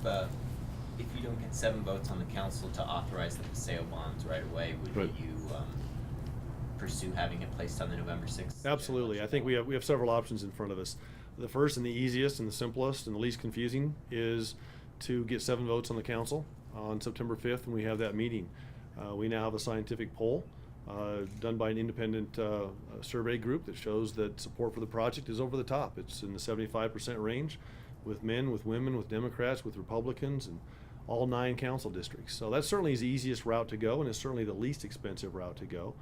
if you don't get 7 votes on the council to authorize the Paseo bonds right away, would Right. you pursue having it placed on the November 6th? Absolutely. I think we have several options in front of us. The first and the easiest and the simplest and the least confusing is to get 7 votes on the council on September 5th when we have that meeting. We now have a scientific poll done by an independent survey group that shows that support for the project is over the top. It's in the 75% range with men, with women, with Democrats, with Republicans, and all 9 council districts. So that certainly is the easiest route to go, and it's certainly the least expensive route to go.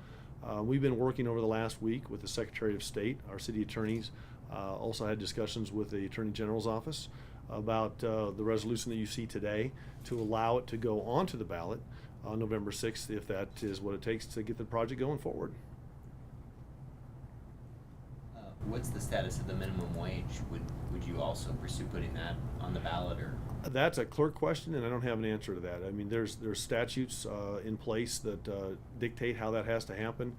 We've been working over the last week with the Secretary of State. Our city attorneys also had discussions with the Attorney General's office about the resolution that you see today to allow it to go onto the ballot on November 6th if that is what it takes to get the project going forward. What's the status of the minimum wage? Would you also pursue putting that on the ballot, or? That's a clerk question, and I don't have an answer to that. I mean, there's statutes in place that dictate how that has to happen.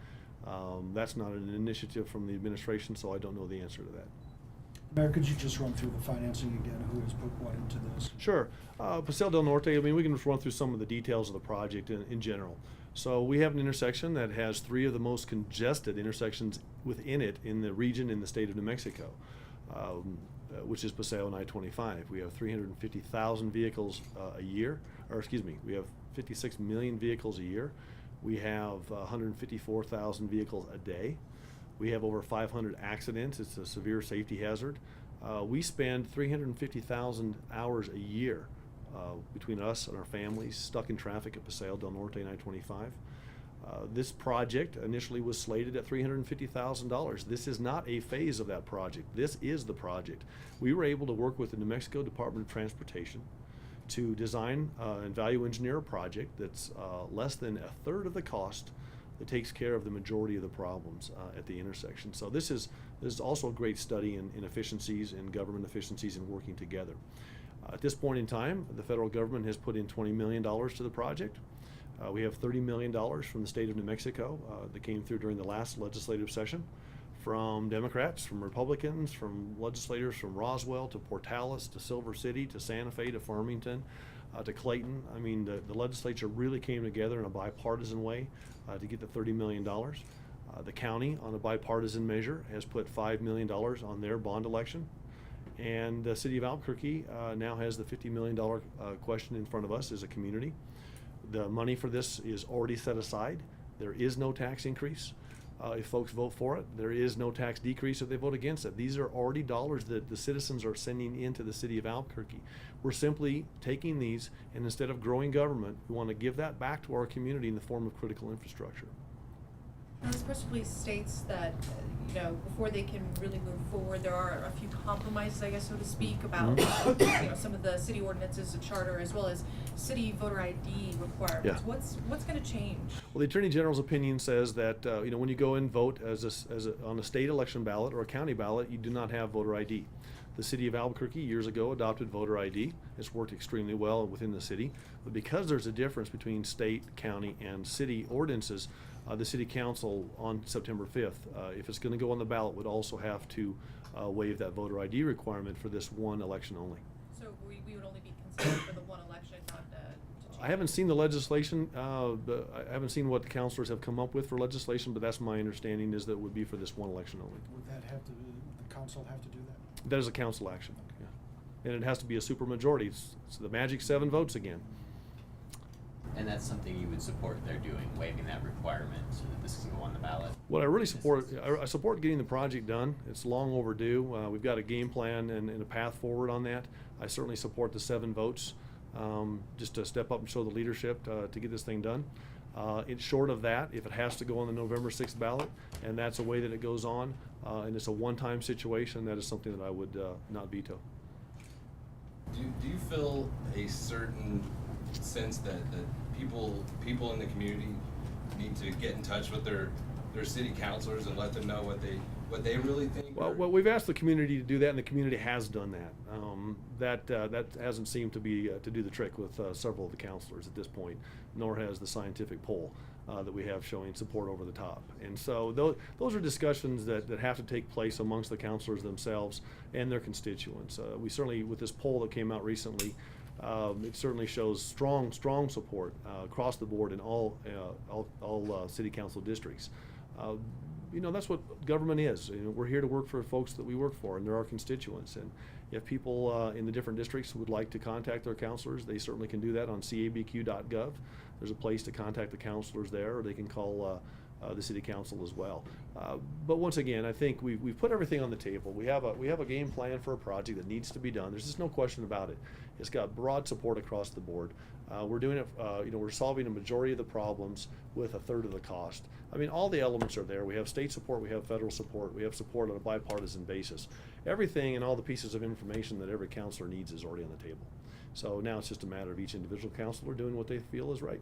That's not an initiative from the administration, so I don't know the answer to that. Mayor, could you just run through the financing again? Who has put what into this? Sure. Paseo del Norte, I mean, we can just run through some of the details of the project in general. So we have an intersection that has 3 of the most congested intersections within it in the region in the state of New Mexico, which is Paseo and I-25. We have 350,000 vehicles a year, or excuse me, we have 56 million vehicles a year. We have 154,000 vehicles a day. We have over 500 accidents. It's a severe safety hazard. We spend 350,000 hours a year between us and our families stuck in traffic at Paseo del Norte and I-25. This project initially was slated at $350,000. This is not a phase of that project. This is the project. We were able to work with the New Mexico Department of Transportation to design and value engineer a project that's less than 1/3 of the cost that takes care of the majority of the problems at the intersection. So this is also a great study in efficiencies and government efficiencies and working together. At this point in time, the federal government has put in $20 million to the project. We have $30 million from the state of New Mexico that came through during the last legislative session, from Democrats, from Republicans, from legislators from Roswell to Portales to Silver City to Santa Fe to Farmington to Clayton. I mean, the legislature really came together in a bipartisan way to get the $30 million. The county, on a bipartisan measure, has put $5 million on their bond election. And the city of Albuquerque now has the $50 million question in front of us as a community. The money for this is already set aside. There is no tax increase if folks vote for it. There is no tax decrease if they vote against it. These are already dollars that the citizens are sending into the city of Albuquerque. We're simply taking these, and instead of growing government, we want to give that back to our community in the form of critical infrastructure. Now, this press release states that, before they can really move forward, there are a few compromises, I guess, so to speak, about some of the city ordinances and charter, as well as city voter ID requirements. Yeah. What's going to change? Well, the Attorney General's opinion says that when you go and vote on a state election ballot or a county ballot, you do not have voter ID. The city of Albuquerque years ago adopted voter ID. It's worked extremely well within the city, but because there's a difference between state, county, and city ordinances, the city council on September 5th, if it's going to go on the ballot, would also have to waive that voter ID requirement for this one election only. So we would only be considered for the one election, not to change. I haven't seen the legislation, but I haven't seen what the councilors have come up with for legislation, but that's my understanding, is that it would be for this one election only. Would the council have to do that? That is a council action, yeah. And it has to be a supermajority. It's the magic 7 votes again. And that's something you would support they're doing, waiving that requirement so that this can go on the ballot? What I really support, I support getting the project done. It's long overdue. We've got a game plan and a path forward on that. I certainly support the 7 votes, just to step up and show the leadership to get this thing done. It's short of that, if it has to go on the November 6th ballot, and that's a way that it goes on, and it's a one-time situation, that is something that I would not veto. Do you feel a certain sense that people in the community need to get in touch with their city councilors and let them know what they really think? Well, we've asked the community to do that, and the community has done that. That hasn't seemed to be to do the trick with several of the councilors at this point, nor has the scientific poll that we have showing support over the top. And so those are discussions that have to take place amongst the councilors themselves and their constituents. We certainly, with this poll that came out recently, It certainly shows strong support across the board in all city council districts. That's what government is. We're here to work for folks that we work for, and they're our constituents. And if people in the different districts would like to contact their counselors, they certainly can do that on cabq.gov. There's a place to contact the counselors there, or they can call the city council as well. But once again, I think we've put everything on the table. We have a game plan for a project that needs to be done. There's just no question about it. It's got broad support across the board. We're doing it, we're solving a majority of the problems with a third of the cost. I mean, all the elements are there. We have state support, we have federal support, we have support on a bipartisan basis. Everything and all the pieces of information that every counselor needs is already on the table. So now it's just a matter of each individual counselor doing what they feel is right.